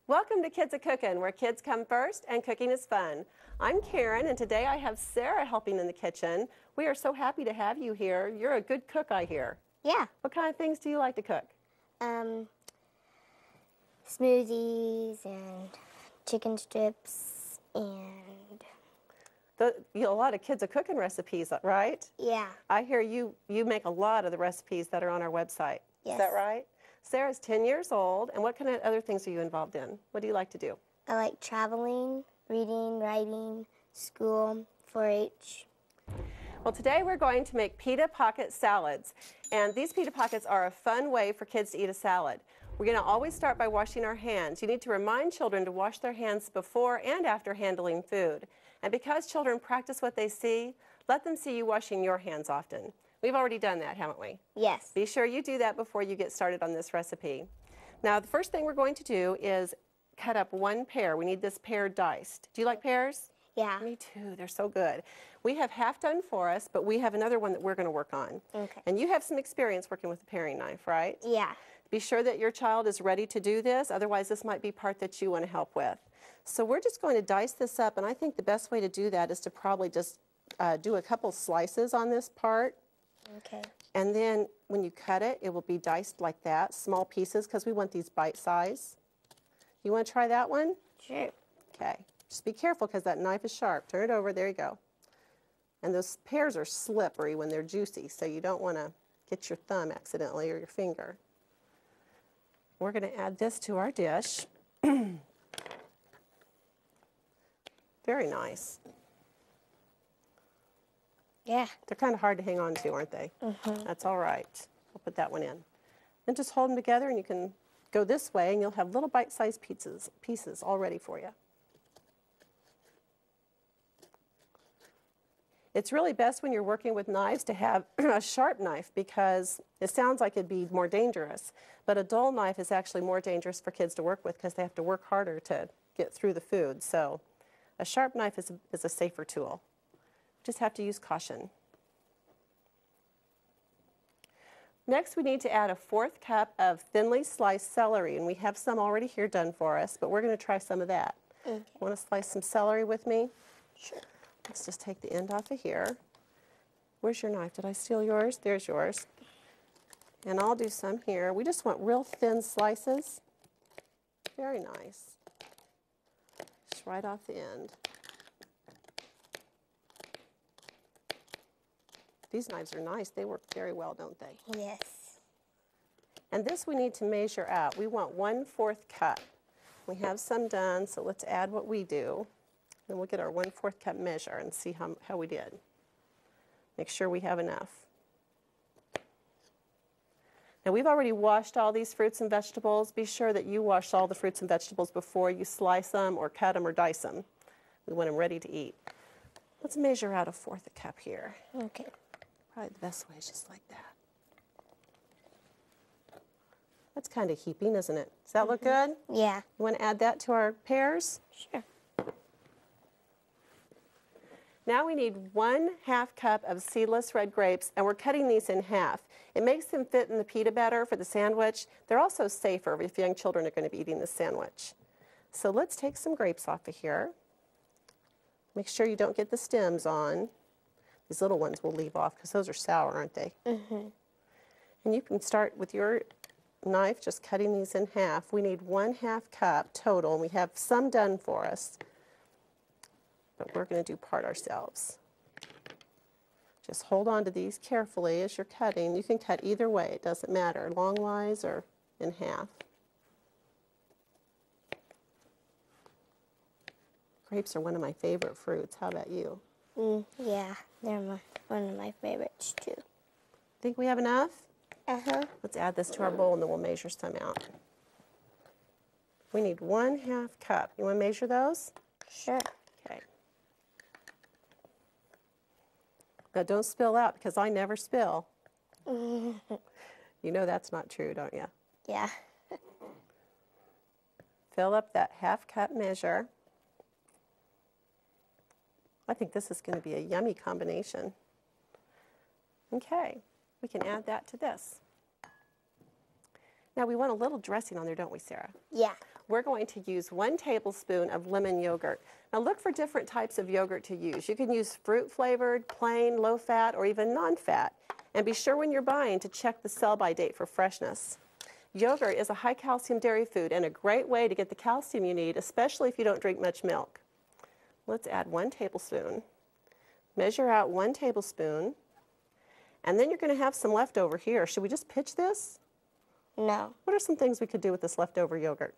Welcome to Kids A-Cookin', where kids come first and cooking is fun. I'm Karen, and today I have Sarah helping in the kitchen. We are so happy to have you here. You're a good cook, I hear. Yeah. What kind of things do you like to cook? Smoothies and chicken strips and... A lot of Kids A-Cookin' recipes, right? Yeah. I hear you make a lot of the recipes that are on our website. Yes. Is that right? Sarah's 10 years old, and what kind of other things are you involved in? What do you like to do? I like traveling, reading, writing, school, 4-H. Well, today we're going to make pita pocket salads, and these pita pockets are a fun way for kids to eat a salad. We're going to always start by washing our hands. You need to remind children to wash their hands before and after handling food. And because children practice what they see, let them see you washing your hands often. We've already done that, haven't we? Yes. Be sure you do that before you get started on this recipe. Now, the first thing we're going to do is cut up one pear. We need this pear diced. Do you like pears? Yeah. Me too. They're so good. We have half done for us, but we have another one that we're going to work on. Okay. And you have some experience working with a paring knife, right? Yeah. Be sure that your child is ready to do this. Otherwise, this might be part that you want to help with. So we're just going to dice this up, and I think the best way to do that is to probably just do a couple slices on this part. Okay. And then when you cut it, it will be diced like that, small pieces, because we want these bite size. You want to try that one? Sure. Okay. Just be careful because that knife is sharp. Turn it over. There you go. And those pears are slippery when they're juicy, so you don't want to get your thumb accidentally or your finger. We're going to add this to our dish. Very nice. Yeah. They're kind of hard to hang on to, aren't they? Mm-hmm. That's all right. We'll put that one in. Then just hold them together, and you can go this way, and you'll have little bite-sized pieces all ready for you. It's really best when you're working with knives to have a sharp knife because it sounds like it'd be more dangerous, but a dull knife is actually more dangerous for kids to work with because they have to work harder to get through the food. So a sharp knife is a safer tool. Just have to use caution. Next, we need to add a 1/4 cup of thinly sliced celery, and we have some already here done for us, but we're going to try some of that. Okay. Want to slice some celery with me? Sure. Let's just take the end off of here. Where's your knife? Did I steal yours? There's yours. And I'll do some here. We just want real thin slices. Very nice. Just right off the end. These knives are nice. They work very well, don't they? Yes. And this we need to measure out. We want 1/4 cup. We have some done, so let's add what we do. Then we'll get our 1/4 cup measure and see how we did. Make sure we have enough. Now we've already washed all these fruits and vegetables. Be sure that you wash all the fruits and vegetables before you slice them or cut them or dice them. We want them ready to eat. Let's measure out a 1/4 cup here. Okay. Probably the best way is just like that. That's kind of heaping, isn't it? Does that look good? Yeah. You want to add that to our pears? Sure. Now we need 1/2 cup of seedless red grapes, and we're cutting these in half. It makes them fit in the pita batter for the sandwich. They're also safer if young children are going to be eating this sandwich. So let's take some grapes off of here. Make sure you don't get the stems on. These little ones we'll leave off because those are sour, aren't they? Mm-hmm. And you can start with your knife just cutting these in half. We need 1/2 cup total, and we have some done for us. But we're going to do part ourselves. Just hold on to these carefully as you're cutting. You can cut either way. It doesn't matter, longwise or in half. Grapes are one of my favorite fruits. How about you? Yeah, they're one of my favorites too. Think we have enough? Uh-huh. Let's add this to our bowl and then we'll measure some out. We need 1/2 cup. You want to measure those? Sure. Okay. Now don't spill out because I never spill. You know that's not true, don't you? Yeah. Fill up that 1/2 cup measure. I think this is going to be a yummy combination. Okay, we can add that to this. Now we want a little dressing on there, don't we, Sarah? Yeah. we're going to use 1 tablespoon of lemon yogurt. Now look for different types of yogurt to use. You can use fruit flavored, plain, low fat, or even non-fat. And be sure when you're buying to check the sell-by date for freshness. Yogurt is a high calcium dairy food and a great way to get the calcium you need, especially if you don't drink much milk. Let's add 1 tablespoon. Measure out 1 tablespoon. And then you're going to have some left over here. Should we just pitch this? No. What are some things we could do with this leftover yogurt?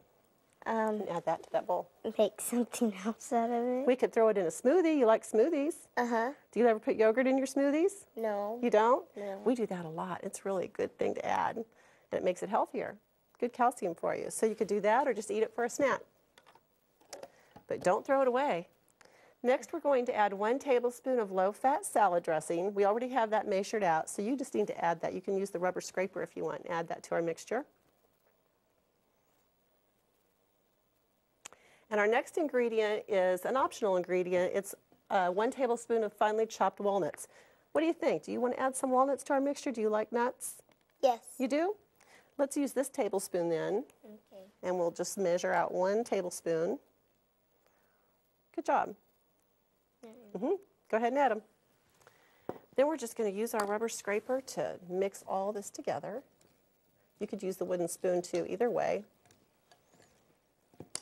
Add that to that bowl. Make something else out of it. We could throw it in a smoothie. You like smoothies? Uh-huh. Do you ever put yogurt in your smoothies? No. You don't? No. We do that a lot. It's really a good thing to add, and it makes it healthier. Good calcium for you. So you could do that or just eat it for a snack. But don't throw it away. Next, we're going to add 1 tablespoon of low-fat salad dressing. We already have that measured out, so you just need to add that. You can use the rubber scraper if you want. Add that to our mixture. And our next ingredient is an optional ingredient. It's 1 tablespoon of finely chopped walnuts. What do you think? Do you want to add some walnuts to our mixture? Do you like nuts? Yes. You do? Let's use this tablespoon then. Okay. And we'll just measure out 1 tablespoon. Good job. Go ahead and add them. Then we're just going to use our rubber scraper to mix all this together. You could use the wooden spoon too, either way.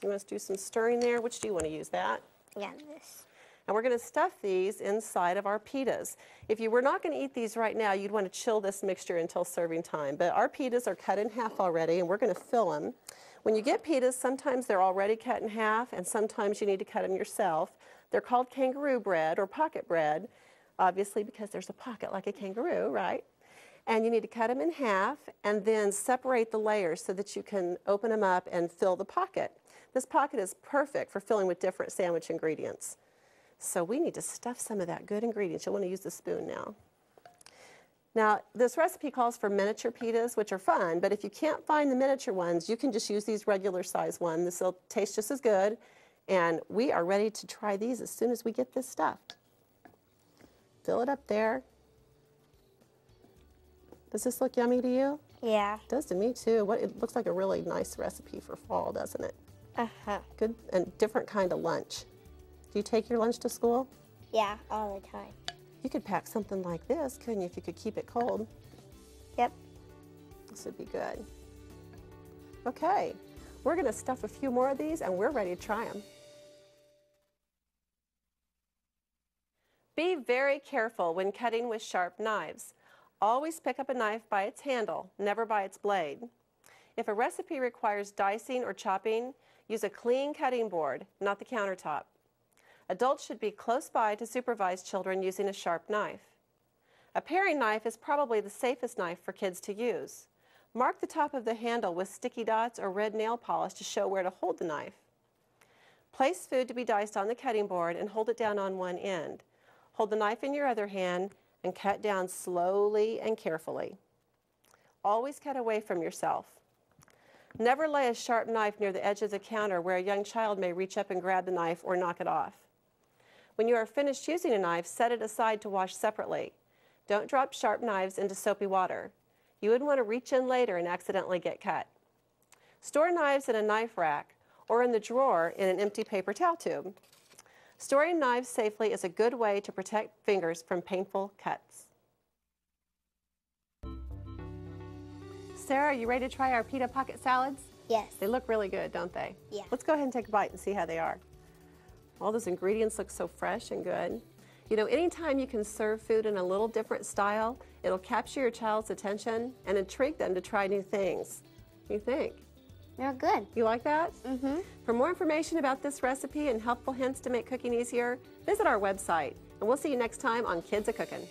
You want us to do some stirring there? Which do you want to use, that? Yeah, this. And we're going to stuff these inside of our pitas. If you were not going to eat these right now, you'd want to chill this mixture until serving time. But our pitas are cut in half already, and we're going to fill them. When you get pitas, sometimes they're already cut in half, and sometimes you need to cut them yourself. They're called kangaroo bread or pocket bread, obviously because there's a pocket like a kangaroo, right? And you need to cut them in half and then separate the layers so that you can open them up and fill the pocket. This pocket is perfect for filling with different sandwich ingredients. So we need to stuff some of that good ingredients. You'll want to use the spoon now. Now, this recipe calls for miniature pitas, which are fun, but if you can't find the miniature ones, you can just use these regular size ones. This will taste just as good, and we are ready to try these as soon as we get this stuffed. Fill it up there. Does this look yummy to you? Yeah. It does to me too. It looks like a really nice recipe for fall, doesn't it? Uh-huh. Good and different kind of lunch. Do you take your lunch to school? Yeah, all the time. You could pack something like this, couldn't you, if you could keep it cold? Yep. This would be good. Okay, we're going to stuff a few more of these and we're ready to try them. Be very careful when cutting with sharp knives. Always pick up a knife by its handle, never by its blade. If a recipe requires dicing or chopping, use a clean cutting board, not the countertop. Adults should be close by to supervise children using a sharp knife. A paring knife is probably the safest knife for kids to use. Mark the top of the handle with sticky dots or red nail polish to show where to hold the knife. Place food to be diced on the cutting board and hold it down on one end. Hold the knife in your other hand and cut down slowly and carefully. Always cut away from yourself. Never lay a sharp knife near the edge of the counter where a young child may reach up and grab the knife or knock it off. When you are finished using a knife, set it aside to wash separately. Don't drop sharp knives into soapy water. You wouldn't want to reach in later and accidentally get cut. Store knives in a knife rack or in the drawer in an empty paper towel tube. Storing knives safely is a good way to protect fingers from painful cuts. Sarah, are you ready to try our pita pocket salads? Yes. They look really good, don't they? Yeah. Let's go ahead and take a bite and see how they are. All those ingredients look so fresh and good. You know, anytime you can serve food in a little different style, it'll capture your child's attention and intrigue them to try new things. What do you think? They're good. You like that? Mm-hmm. For more information about this recipe and helpful hints to make cooking easier, visit our website. And we'll see you next time on Kids A Cookin'.